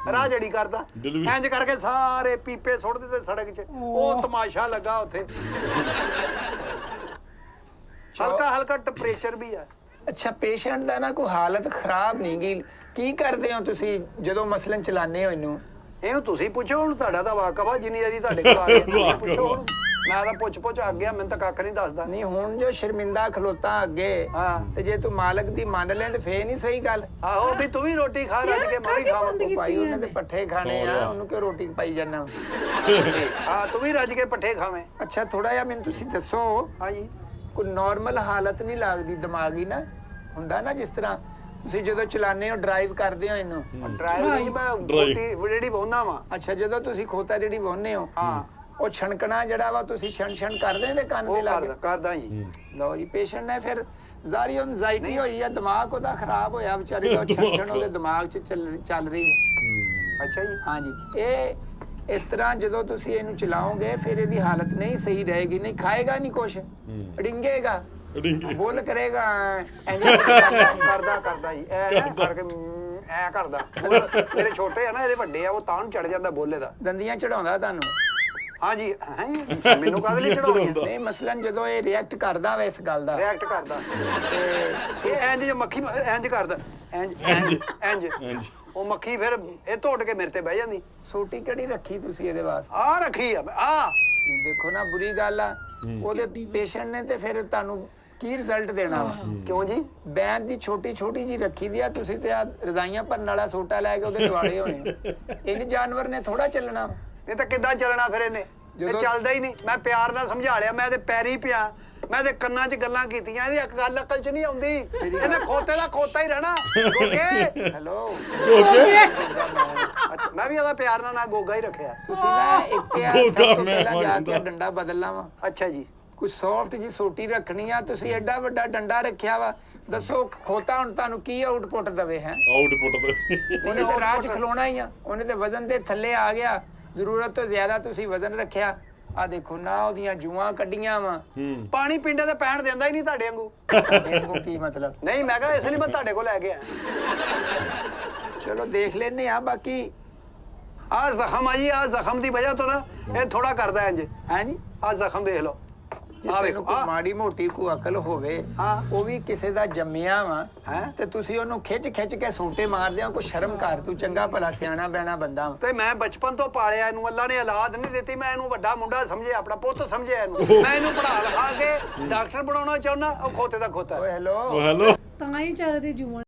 ਰਾਹ ਜੜੀ ਕਰਦਾ ਇੰਜ ਕਰਕੇ ਸਾਰੇ ਪੀਪੇ ਸੁੱਟ ਦਿੱਤੇ ਸੜਕ 'ਚ ਉਹ ਤਮਾਸ਼ਾ ਲੱਗਾ ਉੱਥੇ ਹਲਕਾ ਹਲਕਾ ਟੈਂਪਰੇਚਰ ਵੀ ਆ ਅੱਛਾ ਪੇਸ਼ੈਂਟ ਦਾ ਨਾ ਕੋਈ ਹਾਲਤ ਖਰਾਬ ਨਹੀਂ ਗੀ ਕੀ ਕਰਦੇ ਹੋ ਤੁਸੀਂ ਜਦੋਂ ਮਸਲਨ ਚਲਾਉਂਦੇ ਹੋ ਇਹਨੂੰ ਤੁਸੀਂ ਪੁੱਛੋ ਹੁਣ ਤੁਹਾਡਾ ਤਾਂ ਵਾਕਫ ਆ ਜਿੰਨੀ ਵਾਰੀ ਤੁਹਾਡੇ ਕੋਲ ਆ ਗਿਆ ਤੁਸੀਂ ਪੁੱਛੋ ਹੁਣ ਮੈਂ ਤਾਂ ਪੁੱਛ ਆ ਗਿਆ ਮੈਨੂੰ ਤਾਂ ਕੱਖ ਨਹੀਂ ਦੱਸਦਾ ਨਹੀਂ ਹੁਣ ਜੋ ਸ਼ਰਮਿੰਦਾ ਖਲੋਤਾ ਅੱਗੇ ਤੇ ਜੇ ਤੂੰ ਮਾਲਕ ਦੀ ਮੰਨ ਲੈ ਤੇ ਫੇਰ ਨਹੀਂ ਸਹੀ ਗੱਲ ਆਹੋ ਵੀ ਤੂੰ ਵੀ ਰੋਟੀ ਖਾ ਰੱਜ ਕੇ ਮੈਂ ਵੀ ਖਾਵਾਂ ਭਾਈ ਉਹਨਾਂ ਦੇ ਪੱਠੇ ਖਾਣੇ ਆ ਉਹਨੂੰ ਕਿਉਂ ਰੋਟੀ ਪਾਈ ਜਾਂਦਾ ਹਾਂ ਤੂੰ ਵੀ ਰੱਜ ਕੇ ਪੱਠੇ ਖਾਵੇਂ ਅੱਛਾ ਥੋੜਾ ਜਿਹਾ ਮੈਨੂੰ ਤੁਸੀਂ ਦੱਸੋ ਹਾਂਜੀ ਕੋਈ ਨਾਰਮਲ ਹਾਲਤ ਨਹੀਂ ਲੱਗਦੀ ਦਿਮਾਗੀ ਨਾ ਹੁੰਦਾ ਨਾ ਜਿਸ ਤਰ੍ਹਾਂ ਤੁਸੀਂ ਜਦੋਂ ਚਲਾਉਂਦੇ ਹੋ ਡਰਾਈਵ ਕਰਦੇ ਹੋ ਇਹਨੂੰ ਡਰਾਈਵ ਨਹੀਂ ਮੈਂ ਰੋਟੀ ਜਿਹੜੀ ਬੋਨਾ ਵਾ ਅੱਛਾ ਜਦੋਂ ਤੁਸੀਂ ਖੋਤਾ ਜਿਹੜੀ ਬੋਨੇ ਹੋ ਹਾਂ ਉਹ ਛਣਕਣਾ ਜਿਹੜਾ ਵਾ ਤੁਸੀਂ ਛਣ ਕਰਦੇ ਨੇ ਕੰਨ ਦੇ ਲਾਗੇ ਕਰਦਾ ਜੀ ਲਓ ਜੀ ਪੇਸ਼ੈਂਟ ਨੇ ਫਿਰ ਜ਼ਾਰੀ ਐਂਜ਼ਾਈਟੀ ਹੋਈ ਆ ਦਿਮਾਗ ਉਹਦਾ ਖਰਾਬ ਹੋਇਆ ਵਿਚਾਰੇ ਦਾ ਛਣ ਉਹਦੇ ਦਿਮਾਗ 'ਚ ਚੱਲ ਰਹੀ ਹੈ ਅੱਛਾ ਜੀ ਹਾਂਜੀ ਇਹ ਇਸ ਤਰ੍ਹਾਂ ਜਦੋਂ ਤੁਸੀਂ ਇਹਨੂੰ ਚਲਾਓਗੇ ਫਿਰ ਇਹਦੀ ਹਾਲਤ ਨਹੀਂ ਸਹੀ ਰਹੇਗੀ ਨਹੀਂ ਖਾਏਗਾ ਨਹੀਂ ਕੁਛ ਡਿੰਗੇਗਾ ਬੋਲ ਕਰੇਗਾ ਕਰਦਾ ਜੀ ਐ ਕਰਕੇ ਐ ਕਰਦਾ ਮੇਰੇ ਛੋਟੇ ਆ ਨਾ ਇਹਦੇ ਵੱਡੇ ਆ ਉਹ ਤਾਂ ਨੂੰ ਚੜ ਜਾਂਦਾ ਬੋਲੇ ਦਾ ਦੰਦੀਆਂ ਚੜਾਉਂਦਾ ਤੁਹਾਨੂੰ ਹਾਂਜੀ ਹੈ ਮੈਨੂੰ ਕਾਹਦੇ ਲਈ ਚੜਾਉਣੀ ਨਹੀਂ ਮਸਲਨ ਜਦੋਂ ਇਹ ਰਿਐਕਟ ਕਰਦਾ ਵਾ ਇਸ ਗੱਲ ਦਾ ਰਿਐਕਟ ਕਰਦਾ ਤੇ ਇਹ ਇੰਜ ਜੋ ਮੱਖੀ ਇੰਜ ਕਰਦਾ ਇੰਜ ਉਹ ਮੱਖੀ ਫਿਰ ਇਹ ਧੋਟ ਕੇ ਮੇਰੇ ਤੇ ਬਹਿ ਜਾਂਦੀ ਸੋਟੀ ਕਿਹੜੀ ਰੱਖੀ ਤੁਸੀਂ ਇਹਦੇ ਵਾਸਤੇ ਆ ਰੱਖੀ ਆ ਆ ਦੇਖੋ ਨਾ ਬੁਰੀ ਗੱਲ ਆ ਉਹਦੇ ਪੇਸ਼ੈਂਟ ਨੇ ਤੇ ਫਿਰ ਤੁਹਾਨੂੰ ਕੀ ਰਿਜ਼ਲਟ ਦੇਣਾ ਵਾ ਕਿਉਂ ਜੀ ਬੈਂਕ ਦੀ ਛੋਟੀ ਜੀ ਰੱਖੀ ਦੀ ਆ ਤੁਸੀਂ ਤੇ ਆ ਰਜ਼ਾਈਆਂ ਭਰਨ ਵਾਲਾ ਸੋਟਾ ਲੈ ਕੇ ਉਹਦੇ ਦਿਵਾਲੇ ਹੋਣੇ ਇਹਨੇ ਜਾਨਵਰ ਨੇ ਥੋੜਾ ਚੱਲਣਾ ਇਹ ਤਾਂ ਕਿੱਦਾਂ ਚੱਲਣਾ ਫਿਰ ਇਹਨੇ ਇਹ ਚੱਲਦਾ ਹੀ ਨਹੀਂ ਮੈਂ ਪਿਆਰ ਨਾਲ ਸਮਝਾ ਲਿਆ ਮੈਂ ਤੇ ਪੈਰੀ ਪਿਆ ਮੈਂ ਤੇ ਕੰਨਾਂ 'ਚ ਗੱਲਾਂ ਕੀਤੀਆਂ ਇਹਦੀ ਇੱਕ ਗੱਲ ਅਕਲ 'ਚ ਨਹੀਂ ਆਉਂਦੀ ਇਹਨੇ ਖੋਤੇ ਦਾ ਖੋਤਾ ਹੀ ਰਹਿਣਾ ਗੋਗੇ ਹੈਲੋ ਅੱਛਾ ਮੈਂ ਵੀ ਇਹਦਾ ਪਿਆਰ ਨਾਲ ਗੋਗਾ ਹੀ ਰੱਖਿਆ ਤੁਸੀਂ ਨਾ ਇੱਕ ਸਭ ਤੋਂ ਪਹਿਲਾਂ ਜਾ ਕੇ ਡੰਡਾ ਬਦਲਣਾ ਵਾ ਅੱਛਾ ਜੀ ਕੋਈ ਸੌਫਟ ਜੀ ਸੋਟੀ ਰੱਖਣੀ ਆ ਤੁਸੀਂ ਐਡਾ ਵੱਡਾ ਡੰਡਾ ਰੱਖਿਆ ਵਾ ਦੱਸੋ ਖੋਤਾ ਹੁਣ ਤੁਹਾਨੂੰ ਕੀ ਆਊਟਪੁੱਟ ਦਵੇ ਹੈ ਉਹਨੇ ਤੇ ਰਾਹ 'ਚ ਖਲੋਣਾ ਹੀ ਆ ਉਹਨੇ ਤੇ ਵਜ਼ਨ ਦੇ ਥੱਲੇ ਆ ਗਿਆ ਜ਼ਰੂਰਤ ਤੋਂ ਜ਼ਿਆਦਾ ਤੁਸੀਂ ਵਜ਼ਨ ਰੱਖਿਆ ਆ ਦੇਖੋ ਨਾ ਉਹਦੀਆਂ ਜੂਆਂ ਕੱਢੀਆਂ ਵਾ ਪਾਣੀ ਪਿੰਡੇ ਤੇ ਪੈਣ ਦਿੰਦਾ ਹੀ ਨਹੀਂ ਤੁਹਾਡੇ ਵਾਂਗੂ ਕੀ ਮਤਲਬ ਨਹੀਂ ਮੈਂ ਕਿਹਾ ਇਸ ਲਈ ਮੈਂ ਤੁਹਾਡੇ ਕੋਲ ਲੈ ਕੇ ਆਇਆ ਚਲੋ ਦੇਖ ਲੈਨੇ ਆ ਬਾਕੀ ਆ ਜ਼ਖਮ ਆ ਜੀ ਆ ਜ਼ਖਮ ਦੀ ਵਜ੍ਹਾ ਤੋਂ ਨਾ ਇਹ ਥੋੜਾ ਕਰਦਾ ਇੰਜ ਹੈ ਜੀ ਆ ਜ਼ਖਮ ਦੇਖ ਲਓ ਆ ਵੇਖੋ ਮਾੜੀ ਮੋਟੀ ਕੋ ਅਕਲ ਹੋਵੇ ਉਹ ਵੀ ਕਿਸੇ ਦਾ ਜੰਮਿਆ ਵਾ ਤੇ ਤੁਸੀਂ ਉਹਨੂੰ ਖਿੱਚ ਕੇ ਸੂਟੇ ਮਾਰਦੇ ਹੋ ਕੋਈ ਸ਼ਰਮ ਕਰ ਤੂੰ ਚੰਗਾ ਭਲਾ ਸਿਆਣਾ ਬੈਣਾ ਬੰਦਾ ਤੇ ਮੈਂ ਬਚਪਨ ਤੋਂ ਪਾਲਿਆ ਇਹਨੂੰ ਅੱਲਾ ਨੇ ਔਲਾਦ ਨਹੀਂ ਦਿੱਤੀ ਮੈਂ ਇਹਨੂੰ ਵੱਡਾ ਮੁੰਡਾ ਸਮਝਿਆ ਆਪਣਾ ਪੁੱਤ ਸਮਝਿਆ ਇਹਨੂੰ ਮੈਂ ਇਹਨੂੰ ਪੜ੍ਹਾ ਲਿਖਾ ਕੇ ਡਾਕਟਰ ਬਣਾਉਣਾ ਚਾਹੁੰਦਾ ਉਹ ਖੋਤੇ ਦਾ ਖੋਤਾ ਓਏ ਹੈਲੋ ਤਾਂ ਹੀ ਚਾਰੇ ਦੀ ਜੂਆਂ